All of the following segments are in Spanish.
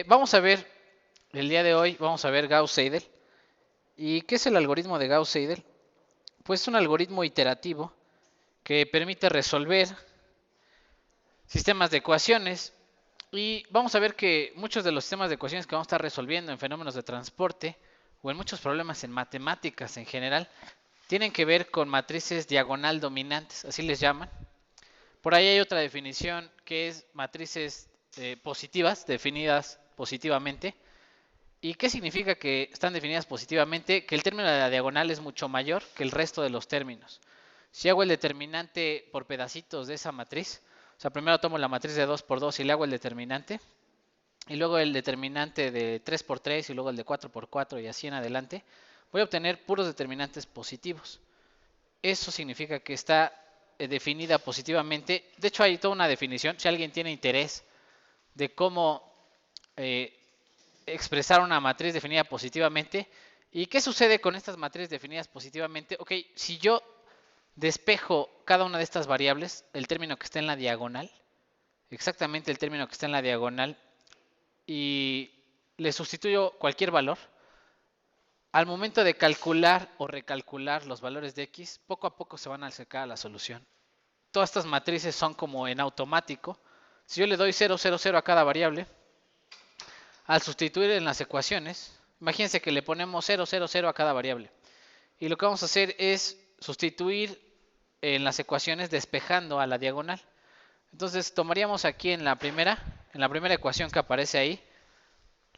Vamos a ver, el día de hoy vamos a ver Gauss-Seidel. ¿Y qué es el algoritmo de Gauss-Seidel? Pues es un algoritmo iterativo que permite resolver sistemas de ecuaciones. Y vamos a ver que muchos de los sistemas de ecuaciones que vamos a estar resolviendo en fenómenos de transporte o en muchos problemas en matemáticas en general tienen que ver con matrices diagonal dominantes, así les llaman. Por ahí hay otra definición que es matrices positivas, definidas positivamente. ¿Y qué significa que están definidas positivamente? Que el término de la diagonal es mucho mayor que el resto de los términos. Si hago el determinante por pedacitos de esa matriz, o sea, primero tomo la matriz de 2 por 2 y le hago el determinante, y luego el determinante de 3 por 3 y luego el de 4 por 4 y así en adelante, voy a obtener puros determinantes positivos. Eso significa que está definida positivamente. De hecho, hay toda una definición. Si alguien tiene interés de cómo eh, expresar una matriz definida positivamente. ¿Y qué sucede con estas matrices definidas positivamente? Ok, si yo despejo cada una de estas variables, el término que está en la diagonal, exactamente el término que está en la diagonal, y le sustituyo cualquier valor, al momento de calcular o recalcular los valores de x, poco a poco se van a acercar a la solución. Todas estas matrices son como en automático. Si yo le doy 0, 0, 0 a cada variable, al sustituir en las ecuaciones, imagínense que le ponemos 0, 0, 0 a cada variable. Y lo que vamos a hacer es sustituir en las ecuaciones despejando a la diagonal. Entonces tomaríamos aquí en la primera ecuación que aparece ahí,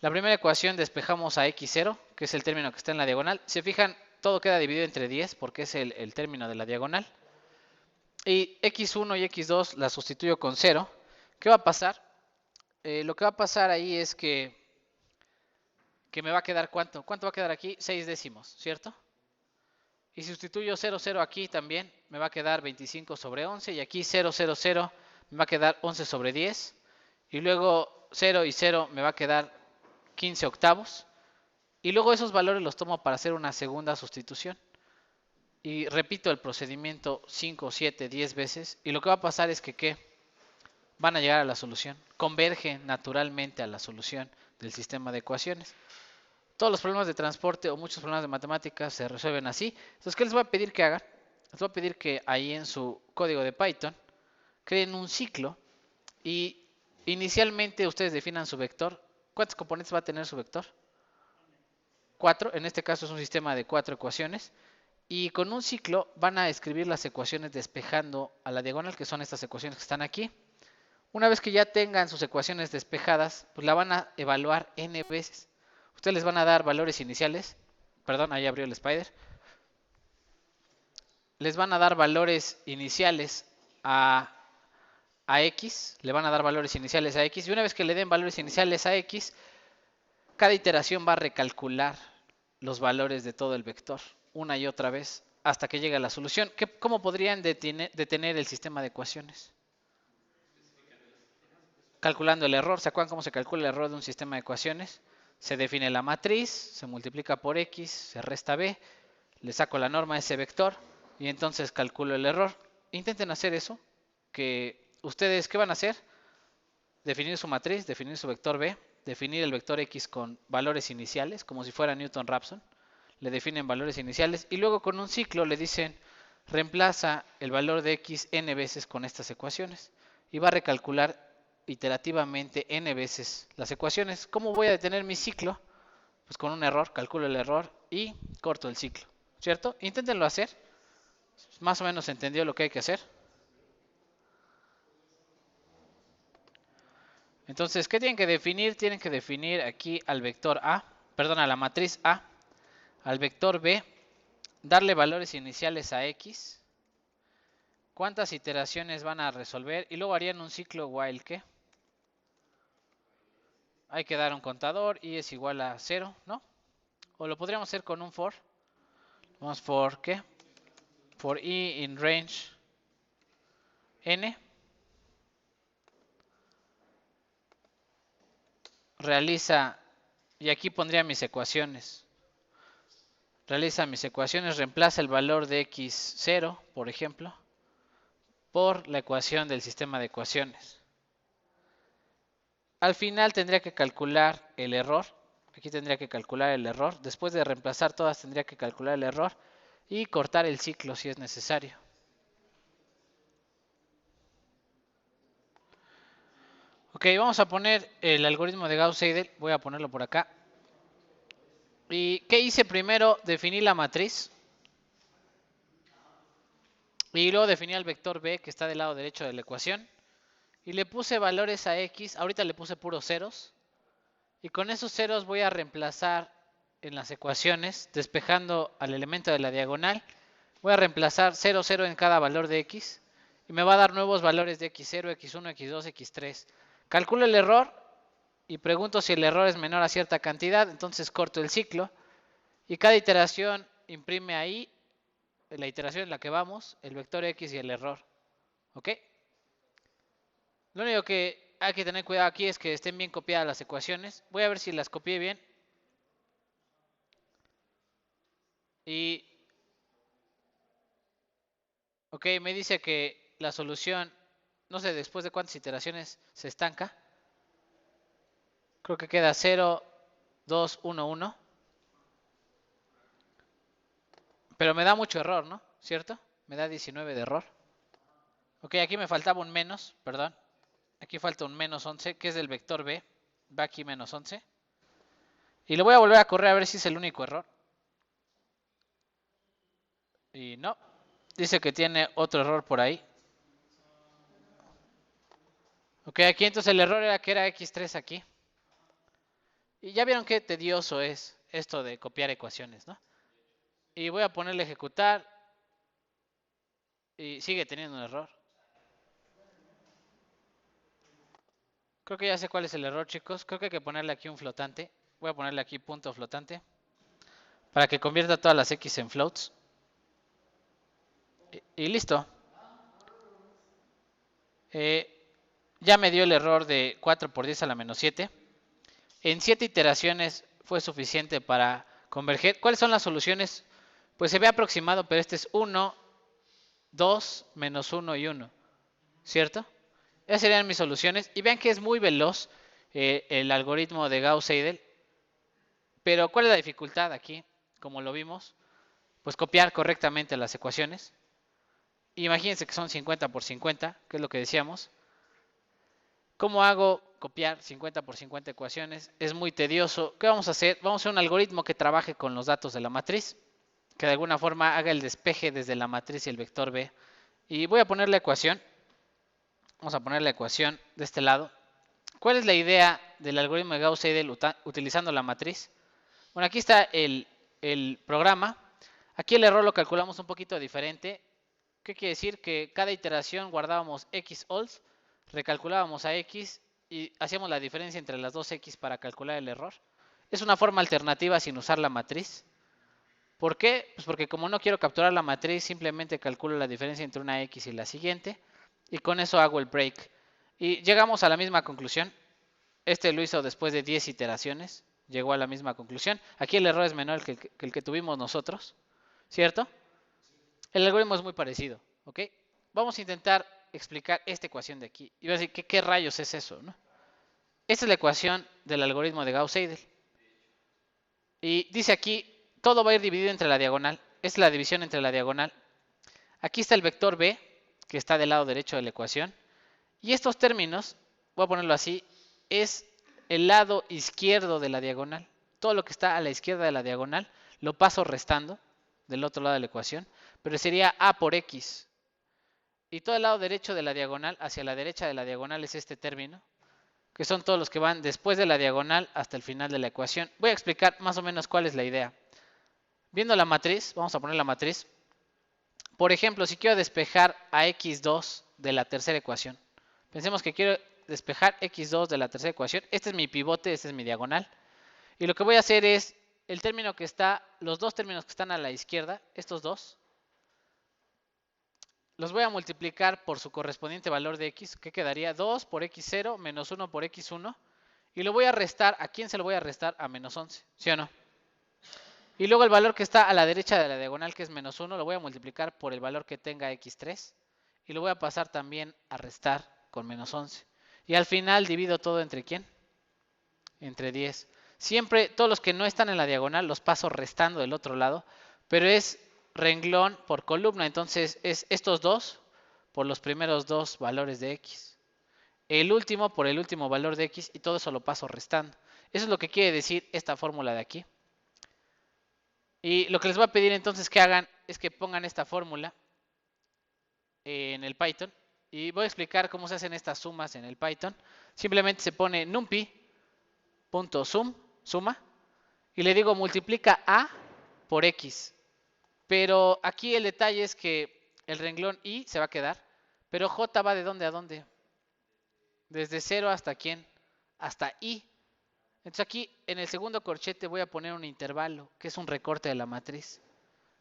la primera ecuación despejamos a x0, que es el término que está en la diagonal. Si se fijan, todo queda dividido entre 10 porque es el término de la diagonal. Y x1 y x2 la sustituyo con 0. ¿Qué va a pasar? Lo que va a pasar ahí es que me va a quedar ¿cuánto? ¿Cuánto va a quedar aquí? 6 décimos, ¿cierto? Y si sustituyo 0, 0 aquí también, me va a quedar 25 sobre 11. Y aquí 0, 0, 0 me va a quedar 11 sobre 10. Y luego 0 y 0 me va a quedar 15 octavos. Y luego esos valores los tomo para hacer una segunda sustitución. Y repito el procedimiento 5, 7, 10 veces. Y lo que va a pasar es que ¿qué? Van a llegar a la solución. Convergen naturalmente a la solución del sistema de ecuaciones. Todos los problemas de transporte o muchos problemas de matemáticas se resuelven así. Entonces, ¿qué les voy a pedir que hagan? Les voy a pedir que ahí en su código de Python creen un ciclo y inicialmente ustedes definan su vector. ¿Cuántos componentes va a tener su vector? 4. En este caso es un sistema de 4 ecuaciones. Y con un ciclo van a escribir las ecuaciones despejando a la diagonal, que son estas ecuaciones que están aquí. Una vez que ya tengan sus ecuaciones despejadas, pues la van a evaluar n veces. Ustedes les van a dar valores iniciales. Perdón, ahí abrió el spider. Les van a dar valores iniciales a x. Le van a dar valores iniciales a x. Y una vez que le den valores iniciales a x, cada iteración va a recalcular los valores de todo el vector una y otra vez hasta que llegue a la solución. ¿Cómo podrían detener el sistema de ecuaciones? Calculando el error. ¿Se acuerdan cómo se calcula el error de un sistema de ecuaciones? Se define la matriz, se multiplica por x, se resta b, le saco la norma a ese vector y entonces calculo el error. Intenten hacer eso, que ustedes, ¿qué van a hacer? Definir su matriz, definir su vector b, definir el vector x con valores iniciales, como si fuera Newton-Raphson. Le definen valores iniciales y luego con un ciclo le dicen reemplaza el valor de x n veces con estas ecuaciones y va a recalcular iterativamente n veces las ecuaciones. ¿Cómo voy a detener mi ciclo? Pues con un error, calculo el error y corto el ciclo, ¿cierto? Inténtenlo hacer. Más o menos entendió lo que hay que hacer. Entonces, ¿qué tienen que definir? Tienen que definir aquí al vector A, perdón, a la matriz A, al vector B, darle valores iniciales a X, cuántas iteraciones van a resolver y luego harían un ciclo while que hay que dar un contador y es igual a 0, ¿no? O lo podríamos hacer con un for. Vamos for ¿qué? For i in range n realiza, y aquí pondría mis ecuaciones, realiza mis ecuaciones, reemplaza el valor de x0, por ejemplo, por la ecuación del sistema de ecuaciones. Al final tendría que calcular el error. Aquí tendría que calcular el error. Después de reemplazar todas tendría que calcular el error y cortar el ciclo si es necesario. Ok, vamos a poner el algoritmo de Gauss-Seidel. Voy a ponerlo por acá. ¿Y qué hice primero? Definí la matriz. Y luego definí el vector B que está del lado derecho de la ecuación. Y le puse valores a X. Ahorita le puse puros ceros. Y con esos ceros voy a reemplazar en las ecuaciones, despejando al elemento de la diagonal. Voy a reemplazar 0, 0 en cada valor de X. Y me va a dar nuevos valores de X0, X1, X2, X3. Calculo el error y pregunto si el error es menor a cierta cantidad. Entonces corto el ciclo. Y cada iteración imprime ahí, en la iteración en la que vamos, el vector X y el error. ¿Ok? Lo único que hay que tener cuidado aquí es que estén bien copiadas las ecuaciones. Voy a ver si las copié bien. Y, ok, me dice que la solución, no sé después de cuántas iteraciones se estanca. Creo que queda 0, 2, 1, 1. Pero me da mucho error, ¿no? ¿Cierto? Me da 19 de error. Ok, aquí me faltaba un menos, perdón. Aquí falta un menos 11, que es del vector B. Va aquí menos 11. Y lo voy a volver a correr a ver si es el único error. Y no. Dice que tiene otro error por ahí. Ok, aquí entonces el error era que era X3 aquí. Y ya vieron qué tedioso es esto de copiar ecuaciones, ¿no? Y voy a ponerle ejecutar. Y sigue teniendo un error. Creo que ya sé cuál es el error, chicos. Creo que hay que ponerle aquí un flotante. Voy a ponerle aquí punto flotante. Para que convierta todas las X en floats. Y listo. Ya me dio el error de 4 por 10 a la menos 7. En 7 iteraciones fue suficiente para converger. ¿Cuáles son las soluciones? Pues se ve aproximado, pero este es 1, 2, menos 1 y 1. ¿Cierto? Esas serían mis soluciones. Y vean que es muy veloz el algoritmo de Gauss-Seidel. Pero ¿cuál es la dificultad aquí? Como lo vimos, pues copiar correctamente las ecuaciones. Imagínense que son 50 por 50, que es lo que decíamos. ¿Cómo hago copiar 50 por 50 ecuaciones? Es muy tedioso. ¿Qué vamos a hacer? Vamos a hacer un algoritmo que trabaje con los datos de la matriz, que de alguna forma haga el despeje desde la matriz y el vector B. Y voy a poner la ecuación. Vamos a poner la ecuación de este lado. ¿Cuál es la idea del algoritmo de Gauss-Seidel utilizando la matriz? Bueno, aquí está el programa. Aquí el error lo calculamos un poquito diferente. ¿Qué quiere decir? Que cada iteración guardábamos x_ols, recalculábamos a x y hacíamos la diferencia entre las dos x para calcular el error. Es una forma alternativa sin usar la matriz. ¿Por qué? Pues porque como no quiero capturar la matriz, simplemente calculo la diferencia entre una x y la siguiente y con eso hago el break. Y llegamos a la misma conclusión. Este lo hizo después de 10 iteraciones. Llegó a la misma conclusión. Aquí el error es menor que el que tuvimos nosotros. ¿Cierto? El algoritmo es muy parecido. ¿Ok? Vamos a intentar explicar esta ecuación de aquí. Y voy a decir, ¿qué rayos es eso? ¿No? Esta es la ecuación del algoritmo de Gauss-Seidel. Y dice aquí, todo va a ir dividido entre la diagonal. Es la división entre la diagonal. Aquí está el vector B, que está del lado derecho de la ecuación. Y estos términos, voy a ponerlo así, es el lado izquierdo de la diagonal. Todo lo que está a la izquierda de la diagonal lo paso restando del otro lado de la ecuación, pero sería a por x. Y todo el lado derecho de la diagonal hacia la derecha de la diagonal es este término, que son todos los que van después de la diagonal hasta el final de la ecuación. Voy a explicar más o menos cuál es la idea. Viendo la matriz, vamos a poner la matriz. Por ejemplo, si quiero despejar a x2 de la tercera ecuación. Pensemos que quiero despejar x2 de la tercera ecuación. Este es mi pivote, este es mi diagonal. Y lo que voy a hacer es el término que está, los dos términos que están a la izquierda, estos dos, los voy a multiplicar por su correspondiente valor de x, que quedaría 2 por x0 menos 1 por x1. Y lo voy a restar, ¿a quién se lo voy a restar? A menos 11, ¿sí o no? Y luego el valor que está a la derecha de la diagonal, que es menos 1, lo voy a multiplicar por el valor que tenga x3. Y lo voy a pasar también a restar con menos 11. Y al final divido todo entre ¿quién? Entre 10. Siempre todos los que no están en la diagonal los paso restando del otro lado, pero es renglón por columna, entonces es estos dos por los primeros dos valores de x. El último por el último valor de x y todo eso lo paso restando. Eso es lo que quiere decir esta fórmula de aquí. Y lo que les voy a pedir entonces que hagan es que pongan esta fórmula en el Python. Y voy a explicar cómo se hacen estas sumas en el Python. Simplemente se pone numpy.sum, suma, y le digo multiplica a por x. Pero aquí el detalle es que el renglón i se va a quedar, pero j va de dónde a dónde. Desde 0 hasta quién? Hasta i. Entonces aquí en el segundo corchete voy a poner un intervalo, que es un recorte de la matriz,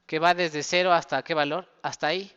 que va desde 0 hasta ¿qué valor? Hasta i,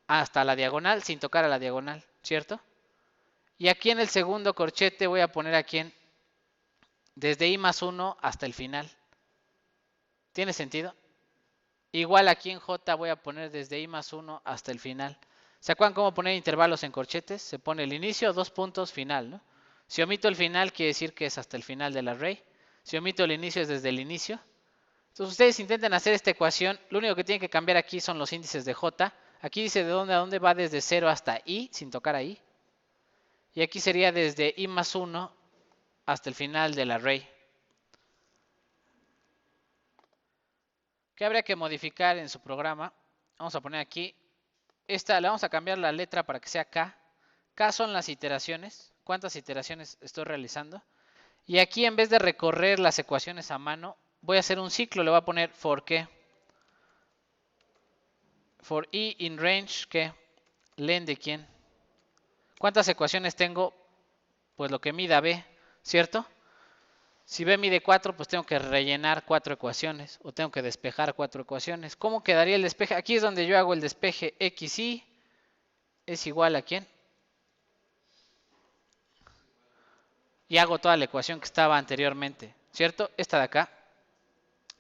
hasta la diagonal, sin tocar a la diagonal, ¿cierto? Y aquí en el segundo corchete voy a poner aquí desde i más 1 hasta el final. ¿Tiene sentido? Igual aquí en j voy a poner desde i más 1 hasta el final. ¿Se acuerdan cómo poner intervalos en corchetes? Se pone el inicio, dos puntos, final, ¿no? Si omito el final, quiere decir que es hasta el final del array. Si omito el inicio, es desde el inicio. Entonces ustedes intenten hacer esta ecuación. Lo único que tienen que cambiar aquí son los índices de j. Aquí dice de dónde a dónde va desde 0 hasta i, sin tocar a i. Y aquí sería desde i más 1 hasta el final del array. ¿Qué habría que modificar en su programa? Vamos a poner aquí. Esta le vamos a cambiar la letra para que sea k. K son las iteraciones. ¿Cuántas iteraciones estoy realizando? Y aquí en vez de recorrer las ecuaciones a mano, voy a hacer un ciclo. Le voy a poner for qué. For i in range, ¿qué? Len de quién. ¿Cuántas ecuaciones tengo? Pues lo que mida b, ¿cierto? Si b mide 4, pues tengo que rellenar 4 ecuaciones o tengo que despejar 4 ecuaciones. ¿Cómo quedaría el despeje? Aquí es donde yo hago el despeje xy es igual a ¿quién? Y hago toda la ecuación que estaba anteriormente, ¿cierto? Esta de acá.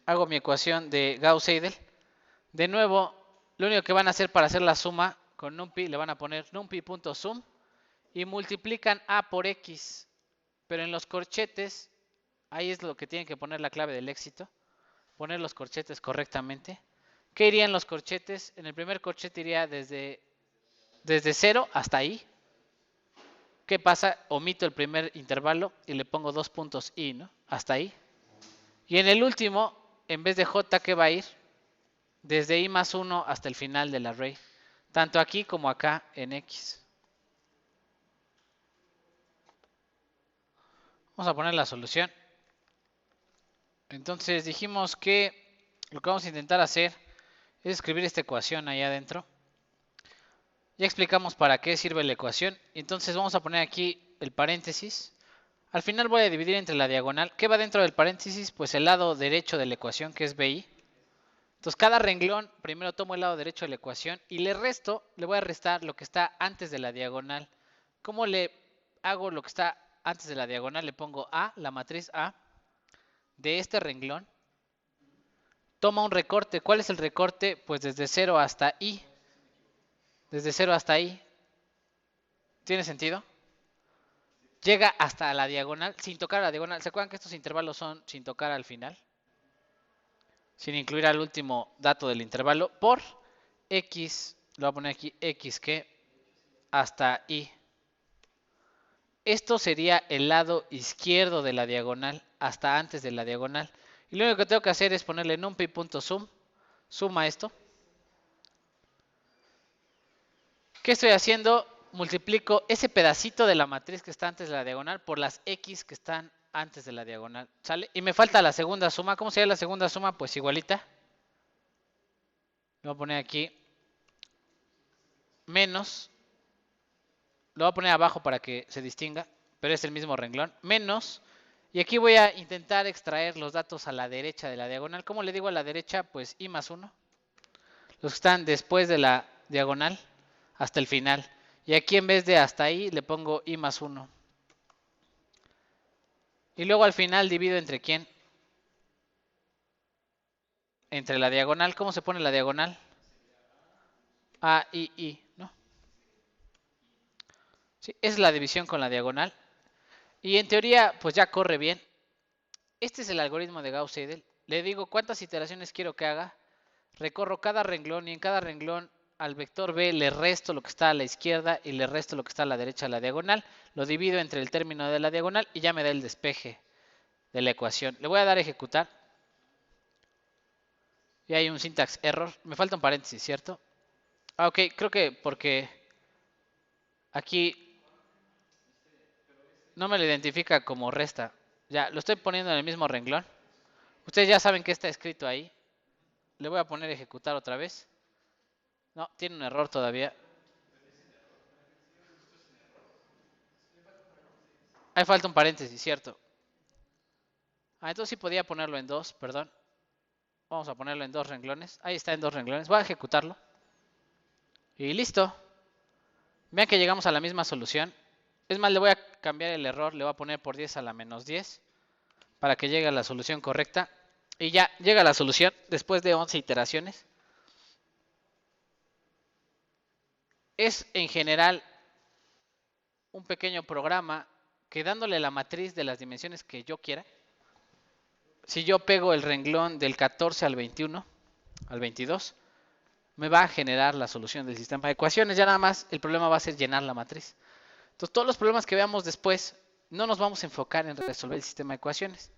Hago mi ecuación de Gauss-Seidel. De nuevo, lo único que van a hacer para hacer la suma con numpy, le van a poner numpy.sum y multiplican a por x. Pero en los corchetes, ahí es lo que tienen que poner la clave del éxito. Poner los corchetes correctamente. ¿Qué iría en los corchetes? En el primer corchete iría desde 0 hasta i. ¿Qué pasa? Omito el primer intervalo y le pongo dos puntos i, ¿no? Hasta ahí. Y en el último, en vez de j, ¿qué va a ir? Desde i más 1 hasta el final del array. Tanto aquí como acá en x. Vamos a poner la solución. Entonces dijimos que lo que vamos a intentar hacer es escribir esta ecuación ahí adentro. Ya explicamos para qué sirve la ecuación. Entonces vamos a poner aquí el paréntesis. Al final voy a dividir entre la diagonal. ¿Qué va dentro del paréntesis? Pues el lado derecho de la ecuación, que es BI. Entonces cada renglón, primero tomo el lado derecho de la ecuación y le voy a restar lo que está antes de la diagonal. ¿Cómo le hago lo que está antes de la diagonal? Le pongo A, la matriz A, de este renglón. Toma un recorte. ¿Cuál es el recorte? Pues desde 0 hasta I. Desde 0 hasta I. ¿Tiene sentido? Llega hasta la diagonal, sin tocar la diagonal. ¿Se acuerdan que estos intervalos son sin tocar al final? Sin incluir al último dato del intervalo, por x, lo voy a poner aquí, x que hasta i. Esto sería el lado izquierdo de la diagonal, hasta antes de la diagonal. Y lo único que tengo que hacer es ponerle numpy.sum, suma esto. ¿Qué estoy haciendo? Multiplico ese pedacito de la matriz que está antes de la diagonal por las x que están antes de la diagonal, ¿sale? Y me falta la segunda suma. ¿Cómo sería la segunda suma? Pues igualita. Le voy a poner aquí menos, lo voy a poner abajo para que se distinga, pero es el mismo renglón, menos, y aquí voy a intentar extraer los datos a la derecha de la diagonal. ¿Cómo le digo a la derecha? Pues i más 1, los que están después de la diagonal hasta el final. Y aquí en vez de hasta ahí le pongo i más 1. Y luego al final divido entre quién. Entre la diagonal. ¿Cómo se pone la diagonal? A, I, ¿no? Sí, es la división con la diagonal. Y en teoría, pues ya corre bien. Este es el algoritmo de Gauss-Seidel. Le digo cuántas iteraciones quiero que haga. Recorro cada renglón y en cada renglón al vector B le resto lo que está a la izquierda y le resto lo que está a la derecha de la diagonal. Lo divido entre el término de la diagonal y ya me da el despeje de la ecuación. Le voy a dar a ejecutar. Y hay un syntax error. Me falta un paréntesis, ¿cierto? Ah, ok, creo que porque aquí no me lo identifica como resta. Ya, lo estoy poniendo en el mismo renglón. Ustedes ya saben que está escrito ahí. Le voy a poner ejecutar otra vez. No, tiene un error todavía. Ahí falta un paréntesis, ¿cierto? Ah, entonces sí podía ponerlo en dos, perdón. Vamos a ponerlo en dos renglones. Ahí está en dos renglones. Voy a ejecutarlo. Y listo. Vean que llegamos a la misma solución. Es más, le voy a cambiar el error. Le voy a poner por 10 a la menos 10 para que llegue a la solución correcta. Y ya llega la solución después de 11 iteraciones. Es en general un pequeño programa que dándole la matriz de las dimensiones que yo quiera, si yo pego el renglón del 14 al 21, al 22, me va a generar la solución del sistema de ecuaciones. Ya nada más el problema va a ser llenar la matriz. Entonces todos los problemas que veamos después no nos vamos a enfocar en resolver el sistema de ecuaciones.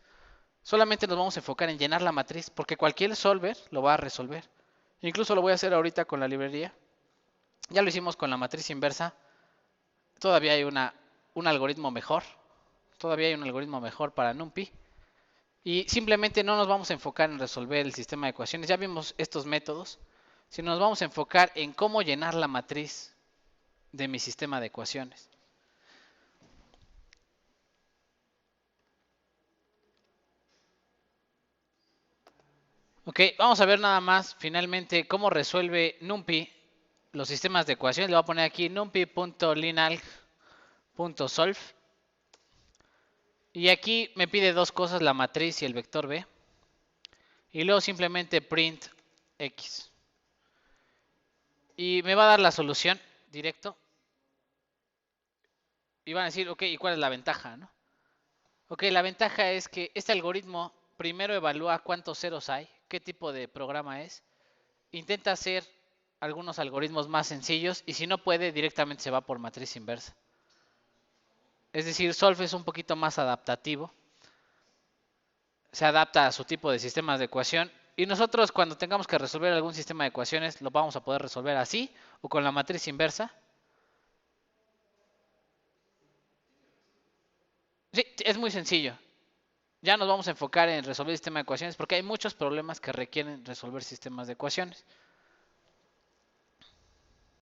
Solamente nos vamos a enfocar en llenar la matriz porque cualquier solver lo va a resolver. Incluso lo voy a hacer ahorita con la librería. Ya lo hicimos con la matriz inversa. Todavía hay un algoritmo mejor. Todavía hay un algoritmo mejor para NumPy. Y simplemente no nos vamos a enfocar en resolver el sistema de ecuaciones. Ya vimos estos métodos. Sino nos vamos a enfocar en cómo llenar la matriz de mi sistema de ecuaciones. Ok, vamos a ver nada más finalmente cómo resuelve NumPy los sistemas de ecuaciones. Le voy a poner aquí numpy.linalg.solve. Y aquí me pide dos cosas, la matriz y el vector B. Y luego simplemente print x. Y me va a dar la solución directo. Y van a decir, ok, ¿y cuál es la ventaja, no? Ok, la ventaja es que este algoritmo primero evalúa cuántos ceros hay, qué tipo de programa es. Intenta hacer algunos algoritmos más sencillos y si no puede, directamente se va por matriz inversa. Es decir, Solve es un poquito más adaptativo. Se adapta a su tipo de sistemas de ecuación. Y nosotros cuando tengamos que resolver algún sistema de ecuaciones, lo vamos a poder resolver así o con la matriz inversa. Sí, es muy sencillo. Ya nos vamos a enfocar en resolver el sistema de ecuaciones porque hay muchos problemas que requieren resolver sistemas de ecuaciones.